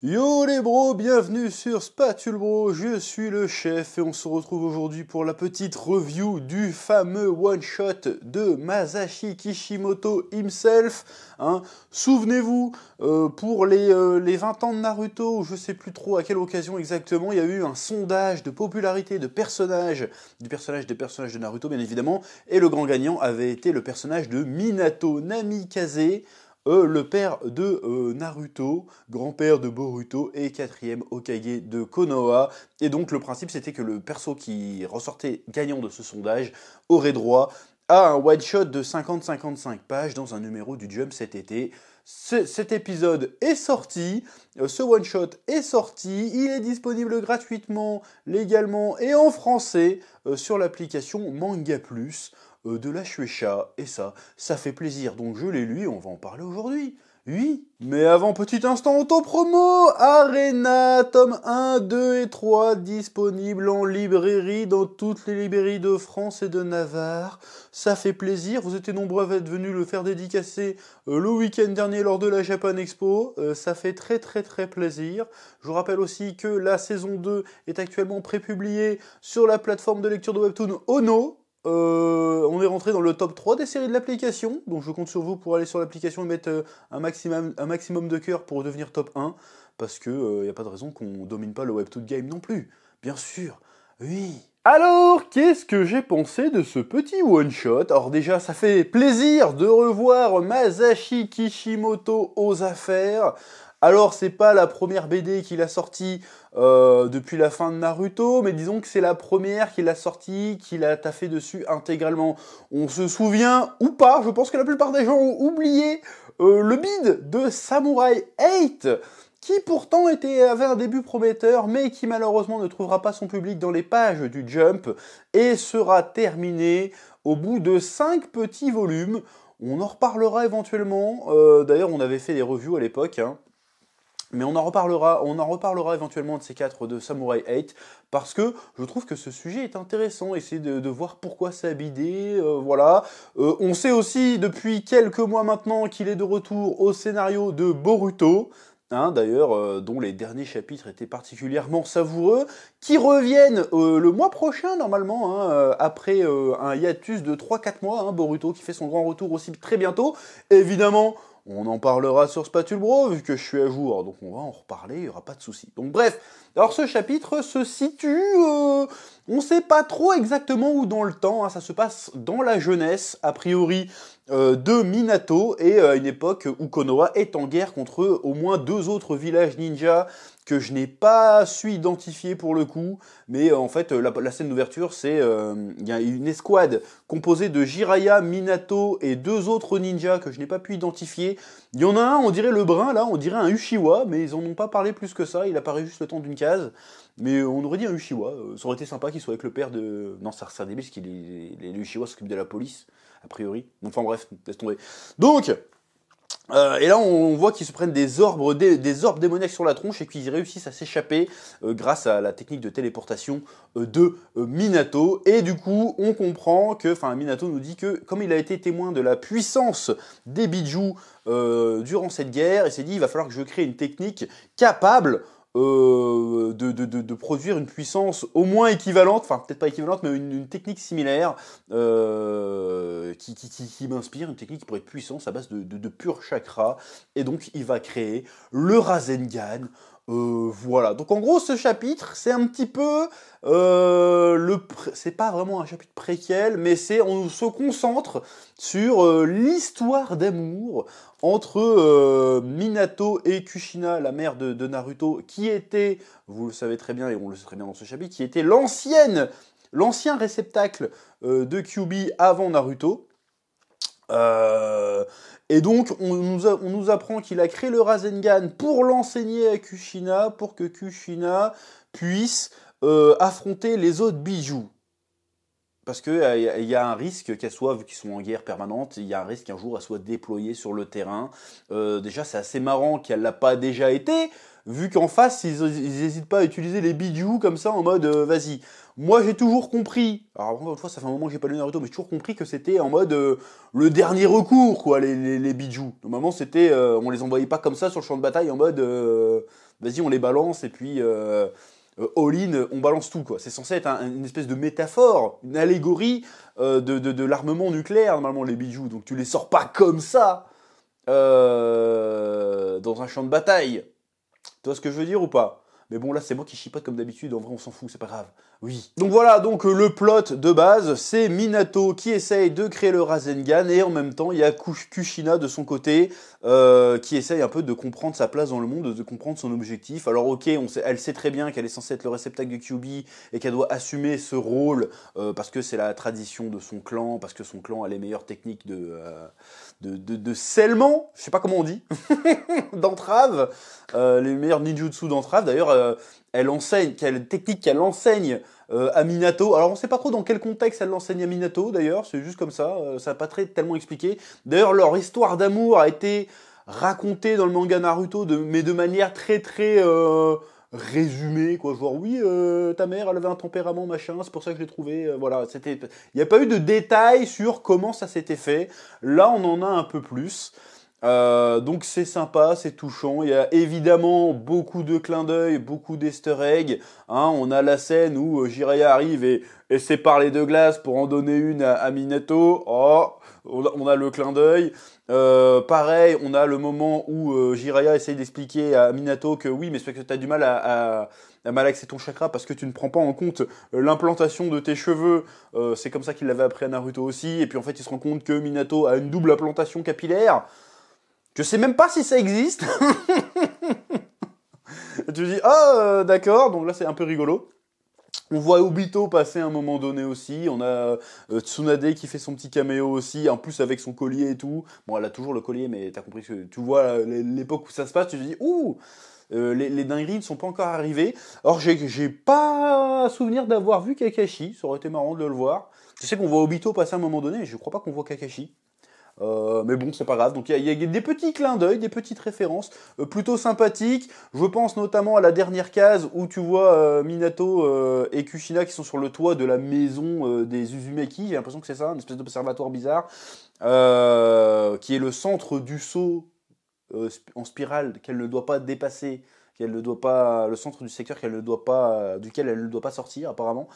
Yo les bros, bienvenue sur Spatule Bro, je suis le chef et on se retrouve aujourd'hui pour la petite review du fameux one-shot de Masashi Kishimoto himself. Souvenez-vous, pour les 20 ans de Naruto, je sais plus trop à quelle occasion exactement, il y a eu un sondage de popularité du personnage des personnages de Naruto bien évidemment, et le grand gagnant avait été le personnage de Minato Namikaze, le père de Naruto, grand-père de Boruto et quatrième Hokage de Konoha. Et donc le principe c'était que le perso qui ressortait gagnant de ce sondage aurait droit à un one-shot de 50-55 pages dans un numéro du Jump cet été. Cet épisode est sorti, ce one-shot est sorti, il est disponible gratuitement, légalement et en français sur l'application Manga Plus de la Shueisha, et ça fait plaisir, donc je l'ai lu et on va en parler aujourd'hui. Oui, mais avant, petit instant auto-promo, Arena, tome 1, 2 et 3, disponible en librairie dans toutes les librairies de France et de Navarre. Ça fait plaisir, vous étiez nombreux à être venus le faire dédicacer le week-end dernier lors de la Japan Expo. Ça fait très plaisir. Je vous rappelle aussi que la saison 2 est actuellement prépubliée sur la plateforme de lecture de webtoon Ono. On est rentré dans le top 3 des séries de l'application, donc je compte sur vous pour aller sur l'application et mettre un maximum de cœur pour devenir top 1, parce que y a pas de raison qu'on domine pas le webtoon game non plus, bien sûr, oui. Alors, qu'est-ce que j'ai pensé de ce petit one-shot? Alors déjà, ça fait plaisir de revoir Masashi Kishimoto aux affaires. Alors, c'est pas la première BD qu'il a sortie depuis la fin de Naruto, mais disons que c'est la première qu'il a sortie, qu'il a taffé dessus intégralement. On se souvient, ou pas, je pense que la plupart des gens ont oublié le bid de Samurai 8, qui pourtant avait un début prometteur, mais qui malheureusement ne trouvera pas son public dans les pages du Jump, et sera terminé au bout de 5 petits volumes. On en reparlera éventuellement, d'ailleurs on avait fait des reviews à l'époque, mais on en reparlera éventuellement de ces 4 de Samurai 8, parce que je trouve que ce sujet est intéressant, essayer de voir pourquoi ça a bidé, voilà. On sait aussi depuis quelques mois maintenant qu'il est de retour au scénario de Boruto, d'ailleurs, dont les derniers chapitres étaient particulièrement savoureux, qui reviennent le mois prochain normalement, après un hiatus de 3-4 mois, Boruto qui fait son grand retour aussi très bientôt, évidemment. On en parlera sur Spatule Bro, vu que je suis à jour, donc on va en reparler, il n'y aura pas de souci. Donc bref, alors ce chapitre se situe, on ne sait pas trop exactement où dans le temps, ça se passe dans la jeunesse, a priori, de Minato, et à une époque où Konoha est en guerre contre au moins 2 autres villages ninja que je n'ai pas su identifier pour le coup, mais en fait la scène d'ouverture c'est il y a une escouade composée de Jiraiya, Minato et 2 autres ninjas que je n'ai pas pu identifier. Il y en a un, on dirait le brun là, on dirait un Uchiwa, mais ils en ont pas parlé plus que ça, il apparaît juste le temps d'une case. Mais on aurait dit un Uchiwa, ça aurait été sympa qu'il soit avec le père de... Non, ça serait débile parce que les Uchiwa s'occupent de la police, a priori. Enfin bref, laisse tomber. Donc, et là, on voit qu'ils se prennent des orbes démoniaques sur la tronche et qu'ils réussissent à s'échapper grâce à la technique de téléportation de Minato. Et du coup, on comprend que, enfin, Minato nous dit que, comme il a été témoin de la puissance des Biju durant cette guerre, il s'est dit, il va falloir que je crée une technique capable de produire une puissance au moins équivalente, enfin peut-être pas équivalente, mais une technique similaire qui m'inspire, une technique qui pourrait être puissante à base de pur chakra, et donc il va créer le Rasengan. Voilà, donc en gros ce chapitre c'est un petit peu c'est pas vraiment un chapitre préquel, mais on se concentre sur l'histoire d'amour entre Minato et Kushina, la mère de Naruto, qui était, vous le savez très bien et on le sait très bien dans ce chapitre, qui était l'ancien réceptacle de Kyuubi avant Naruto. Et donc, on nous apprend qu'il a créé le Rasengan pour l'enseigner à Kushina, pour que Kushina puisse affronter les autres bijoux. Parce qu'il y a un risque qu'elle soit, vu qu'ils sont en guerre permanente, il y a un risque qu'un jour elle soit déployée sur le terrain. Déjà, c'est assez marrant qu'elle l'a pas déjà été, vu qu'en face, ils n'hésitent pas à utiliser les bijoux comme ça en mode vas-y. Moi, j'ai toujours compris, alors encore une fois, ça fait un moment que j'ai pas lu Naruto, mais j'ai toujours compris que c'était en mode le dernier recours, quoi, les bijoux. Normalement, c'était, on les envoyait pas comme ça sur le champ de bataille en mode vas-y, on les balance, et puis all-in, on balance tout, quoi. C'est censé être une espèce de métaphore, une allégorie de l'armement nucléaire, normalement, les bijoux. Donc tu les sors pas comme ça dans un champ de bataille. Tu vois ce que je veux dire ou pas? Mais bon, là, c'est moi qui chipote comme d'habitude. En vrai, on s'en fout, c'est pas grave. Oui. Donc voilà, donc le plot de base, c'est Minato qui essaye de créer le Rasengan et en même temps, il y a Kushina de son côté qui essaye un peu de comprendre sa place dans le monde, de comprendre son objectif. Alors ok, elle sait très bien qu'elle est censée être le réceptacle de Kyuubi et qu'elle doit assumer ce rôle parce que c'est la tradition de son clan, parce que son clan a les meilleures techniques de scellement, je sais pas comment on dit, d'entrave, les meilleurs ninjutsu d'entrave. D'ailleurs, elle enseigne, quelle technique qu'elle enseigne à Minato. Alors on sait pas trop dans quel contexte elle l'enseigne à Minato d'ailleurs, c'est juste comme ça, ça n'a pas tellement expliqué. D'ailleurs leur histoire d'amour a été racontée dans le manga Naruto, mais de manière très résumée, quoi. Genre oui, ta mère elle avait un tempérament machin, c'est pour ça que je l'ai trouvé, voilà. Il n'y a pas eu de détails sur comment ça s'était fait. Là on en a un peu plus. Donc c'est sympa, c'est touchant. Il y a évidemment beaucoup de clins d'œil, beaucoup d'easter eggs. Hein, on a la scène où Jiraiya arrive et sépare les deux glaces pour en donner une à Minato. Oh, on a le clin d'œil. Pareil, on a le moment où Jiraiya essaye d'expliquer à Minato que oui, mais c'est parce que tu as du mal à malaxer ton chakra parce que tu ne prends pas en compte l'implantation de tes cheveux. C'est comme ça qu'il l'avait appris à Naruto aussi. Et puis en fait, il se rend compte que Minato a une double implantation capillaire. Je sais même pas si ça existe. Tu te dis, ah, d'accord, donc là c'est un peu rigolo. On voit Obito passer à un moment donné aussi. On a Tsunade qui fait son petit caméo aussi, en plus avec son collier et tout. Bon, elle a toujours le collier, mais t'as compris que tu vois l'époque où ça se passe, tu te dis, ouh, les dingueries ne sont pas encore arrivées. Alors, j'ai pas souvenir d'avoir vu Kakashi. Ça aurait été marrant de le voir. Je sais qu'on voit Obito passer à un moment donné, mais je crois pas qu'on voit Kakashi. Mais bon, c'est pas grave. Donc il y a des petits clins d'œil, des petites références plutôt sympathiques. Je pense notamment à la dernière case où tu vois Minato et Kushina qui sont sur le toit de la maison des Uzumaki. J'ai l'impression que c'est ça, une espèce d'observatoire bizarre, qui est le centre du saut en spirale qu'elle ne doit pas dépasser, qu'elle ne doit pas, le centre du secteur qu'elle ne doit pas, duquel elle ne doit pas sortir apparemment.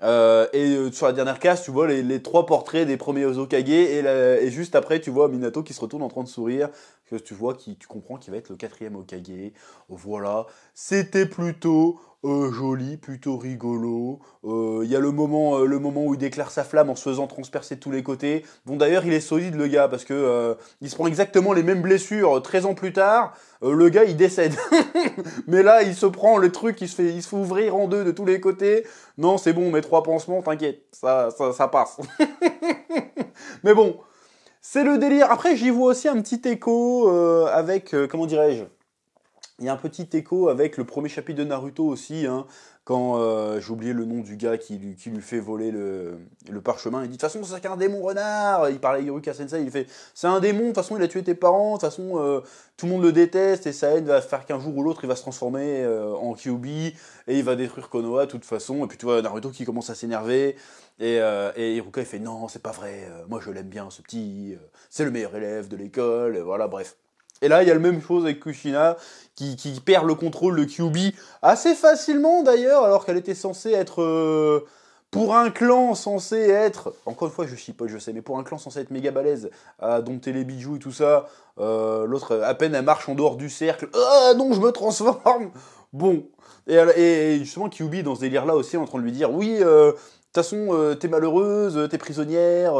Sur la dernière case, tu vois les trois portraits des premiers Hokage et juste après, tu vois Minato qui se retourne en train de sourire. Que tu vois, tu comprends qu'il va être le 4e Hokage. Voilà, c'était plutôt joli, plutôt rigolo. Il y a le moment où il déclare sa flamme en se faisant transpercer de tous les côtés. Bon, d'ailleurs, il est solide le gars parce que il se prend exactement les mêmes blessures 13 ans plus tard. Le gars, il décède. Mais là, il se prend le truc, il se fait ouvrir en deux de tous les côtés. Non, c'est bon, mes 3 pansements, t'inquiète, ça passe. Mais bon, c'est le délire. Après, j'y vois aussi un petit écho avec, comment dirais-je, il y a un petit écho avec le premier chapitre de Naruto aussi, hein, quand j'ai oublié le nom du gars qui lui fait voler le parchemin. Il dit de toute façon c'est qu'un démon renard. Il parlait à Iruka Sensei, il fait c'est un démon, de toute façon il a tué tes parents, de toute façon tout le monde le déteste et sa haine va faire qu'un jour ou l'autre il va se transformer en Kyuubi et il va détruire Konoha de toute façon. Et puis tu vois Naruto qui commence à s'énerver et Iruka il fait non c'est pas vrai, moi je l'aime bien ce petit, c'est le meilleur élève de l'école, voilà bref. Et là, il y a la même chose avec Kushina, qui perd le contrôle de Kyuubi assez facilement d'ailleurs, alors qu'elle était censée être, pour un clan censé être, encore une fois je chipote je sais, mais pour un clan censé être méga balèze, à dompter les bijoux et tout ça, l'autre, à peine elle marche en dehors du cercle, ah non je me transforme. Bon, et justement Kyuubi dans ce délire-là aussi, en train de lui dire, oui, de toute façon, t'es malheureuse, t'es prisonnière,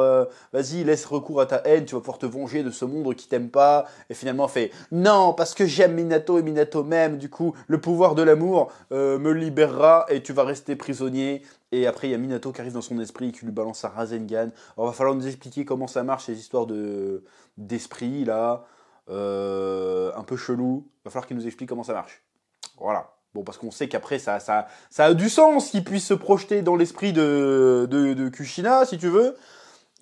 vas-y, laisse recours à ta haine, tu vas pouvoir te venger de ce monde qui t'aime pas. Et finalement, fait non, parce que j'aime Minato et Minato m'aime, du coup, le pouvoir de l'amour me libérera et tu vas rester prisonnier. Et après, il y a Minato qui arrive dans son esprit, qui lui balance sa Rasengan. Alors, va falloir nous expliquer comment ça marche, ces histoires d'esprit, là, un peu chelou. Va falloir qu'il nous explique comment ça marche. Voilà. Bon, parce qu'on sait qu'après, ça a du sens qu'il puisse se projeter dans l'esprit de Kushina, si tu veux,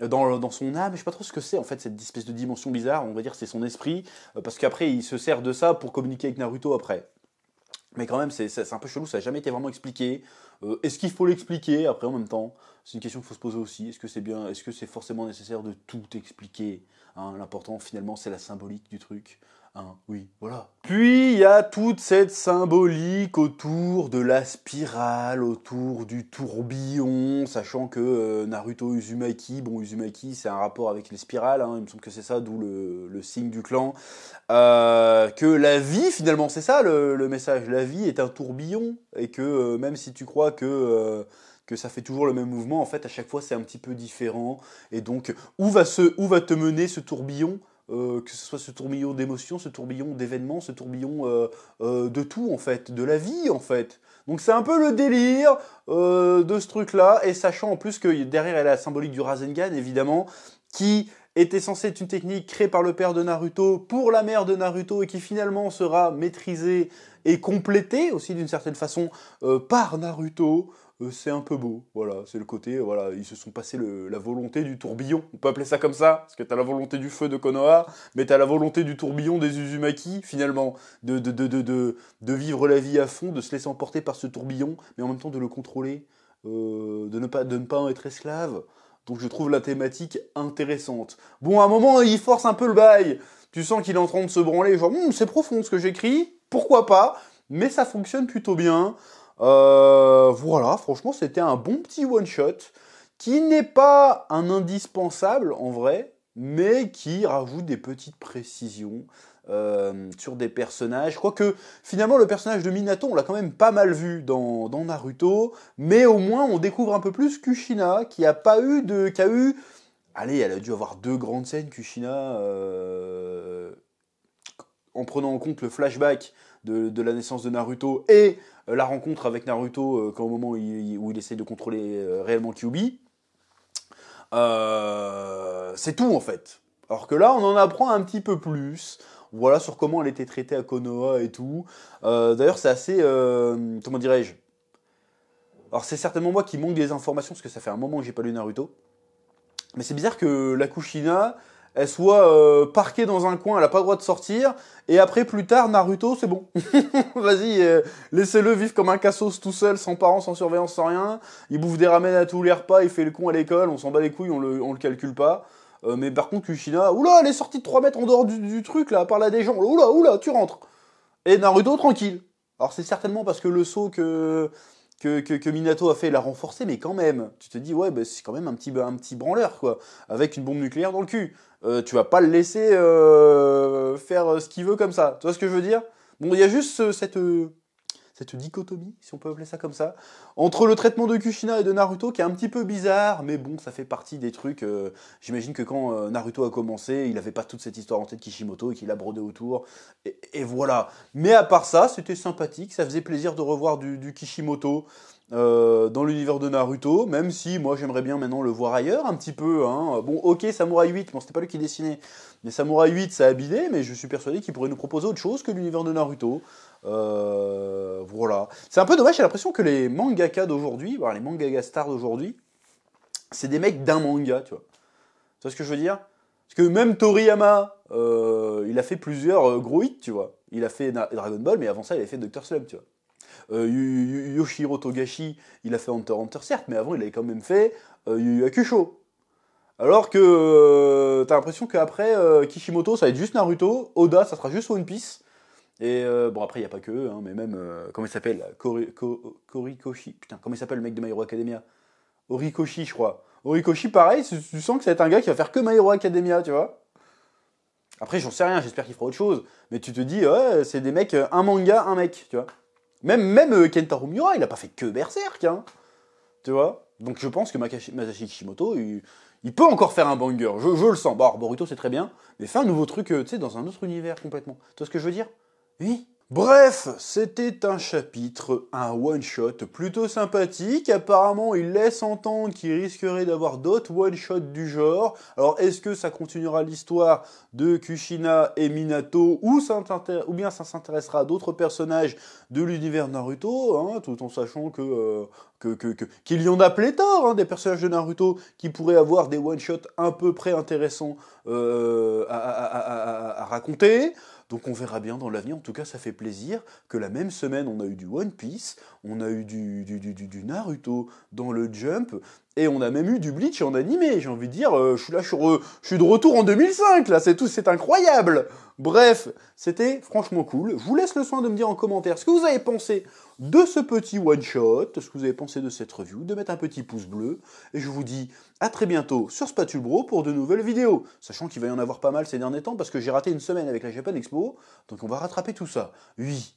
dans son âme. Je sais pas trop ce que c'est, en fait, cette espèce de dimension bizarre. On va dire c'est son esprit, parce qu'après, il se sert de ça pour communiquer avec Naruto après. Mais quand même, c'est un peu chelou, ça n'a jamais été vraiment expliqué. Est-ce qu'il faut l'expliquer après en même temps? C'est une question qu'il faut se poser aussi. Est-ce que c'est forcément nécessaire de tout expliquer, hein? L'important finalement c'est la symbolique du truc. Hein, oui, voilà. Puis il y a toute cette symbolique autour de la spirale, autour du tourbillon, sachant que Naruto Uzumaki, bon Uzumaki c'est un rapport avec les spirales, hein, il me semble que c'est ça, d'où le signe du clan, que la vie finalement, c'est ça le message, la vie est un tourbillon, et que même si tu crois que ça fait toujours le même mouvement, en fait à chaque fois c'est un petit peu différent, et donc où va te mener ce tourbillon, que ce soit ce tourbillon d'émotions, ce tourbillon d'événements, ce tourbillon de tout en fait, de la vie en fait. Donc c'est un peu le délire de ce truc-là, et sachant en plus que derrière il y a la symbolique du Rasengan évidemment, qui était censée être une technique créée par le père de Naruto pour la mère de Naruto, et qui finalement sera maîtrisée et complétée aussi d'une certaine façon par Naruto. C'est un peu beau, voilà, c'est le côté, voilà, ils se sont passés la volonté du tourbillon, on peut appeler ça comme ça, parce que t'as la volonté du feu de Konoha, mais t'as la volonté du tourbillon des Uzumaki, finalement, de vivre la vie à fond, de se laisser emporter par ce tourbillon, mais en même temps de le contrôler, de ne pas en être esclave. Donc je trouve la thématique intéressante. Bon, à un moment, il force un peu le bail, tu sens qu'il est en train de se branler, genre, c'est profond ce que j'écris, pourquoi pas, mais ça fonctionne plutôt bien. Voilà, franchement, c'était un bon petit one-shot qui n'est pas un indispensable en vrai, mais qui rajoute des petites précisions sur des personnages. Quoique, finalement, le personnage de Minato, on l'a quand même pas mal vu dans Naruto, mais au moins, on découvre un peu plus Kushina, qui a pas eu de. Qui a eu. Allez, elle a dû avoir 2 grandes scènes, Kushina, en prenant en compte le flashback de la naissance de Naruto et la rencontre avec Naruto au moment où il essaie de contrôler réellement Kyuubi. C'est tout en fait. Alors que là, on en apprend un petit peu plus. Voilà sur comment elle était traitée à Konoha et tout. D'ailleurs, c'est assez... comment dirais-je? Alors c'est certainement moi qui manque des informations, parce que ça fait un moment que j'ai pas lu Naruto. Mais c'est bizarre que la Kushina, elle soit parquée dans un coin, elle a pas le droit de sortir, et après, plus tard, Naruto, c'est bon. Vas-y, laissez-le vivre comme un cassos tout seul, sans parents, sans surveillance, sans rien. Il bouffe des ramen à tous les repas, il fait le con à l'école, on s'en bat les couilles, on le calcule pas. Mais par contre, Kushina, oula, elle est sortie de 3 mètres en dehors du truc, là, à part des gens. Oula, tu rentres. Et Naruto, tranquille. Alors c'est certainement parce que le saut que Minato a fait l'a renforcé, mais quand même, tu te dis, ouais, bah, c'est quand même un petit branleur, quoi, avec une bombe nucléaire dans le cul. Tu vas pas le laisser faire ce qu'il veut comme ça. Tu vois ce que je veux dire? Bon, il y a juste cette dichotomie, si on peut appeler ça comme ça, entre le traitement de Kushina et de Naruto qui est un petit peu bizarre, mais bon, ça fait partie des trucs. J'imagine que quand Naruto a commencé, il n'avait pas toute cette histoire en tête Kishimoto et qu'il a brodé autour. Et voilà. Mais à part ça, c'était sympathique, ça faisait plaisir de revoir du Kishimoto dans l'univers de Naruto, même si moi j'aimerais bien maintenant le voir ailleurs un petit peu. Hein. Bon, ok, Samurai 8, bon, c'était pas lui qui dessinait, mais Samurai 8 ça a bidé, mais je suis persuadé qu'il pourrait nous proposer autre chose que l'univers de Naruto. Voilà. C'est un peu dommage, j'ai l'impression que les mangaka d'aujourd'hui, les mangaka stars d'aujourd'hui, c'est des mecs d'un manga, tu vois. Tu vois ce que je veux dire? Parce que même Toriyama, il a fait plusieurs gros hits, tu vois. Il a fait Dragon Ball, mais avant ça, il a fait Dr. Slump, tu vois. Yoshiro Togashi, il a fait Hunter x Hunter, certes, mais avant, il avait quand même fait Yu Yu Hakusho. Alors que t'as l'impression qu'après Kishimoto, ça va être juste Naruto, Oda, ça sera juste One Piece. Et bon, après, il n'y a pas que eux, hein, mais même, comment il s'appelle? Korikoshi. Putain, comment il s'appelle le mec de My Hero Academia? Horikoshi, je crois. Horikoshi, pareil, tu sens que ça va être un gars qui va faire que My Hero Academia, tu vois. Après, j'en sais rien, j'espère qu'il fera autre chose. Mais tu te dis, ouais, c'est des mecs, un manga, un mec, tu vois. Même Kentaro Miura, il a pas fait que Berserk, hein. Tu vois. Donc je pense que Masashi Kishimoto, il peut encore faire un banger. Je le sens. Bon, Boruto, c'est très bien. Mais fais un nouveau truc, tu sais, dans un autre univers complètement. Tu vois ce que je veux dire? Oui. Bref, c'était un chapitre, un one-shot plutôt sympathique. Apparemment, il laisse entendre qu'il risquerait d'avoir d'autres one-shots du genre. Alors, est-ce que ça continuera l'histoire de Kushina et Minato, ou bien ça s'intéressera à d'autres personnages de l'univers Naruto, hein, tout en sachant qu'il y en a pléthore, hein, des personnages de Naruto qui pourraient avoir des one-shots à peu près intéressants à raconter. Donc on verra bien dans l'avenir, en tout cas ça fait plaisir que la même semaine on a eu du One Piece, on a eu du Naruto dans le Jump, Et on a même eu du Bleach en animé, j'ai envie de dire, je suis de retour en 2005, là, c'est incroyable. Bref, c'était franchement cool. Je vous laisse le soin de me dire en commentaire ce que vous avez pensé de ce petit one-shot, ce que vous avez pensé de cette review, de mettre un petit pouce bleu, et je vous dis à très bientôt sur Spatule Bro pour de nouvelles vidéos, sachant qu'il va y en avoir pas mal ces derniers temps, parce que j'ai raté une semaine avec la Japan Expo, donc on va rattraper tout ça. Oui,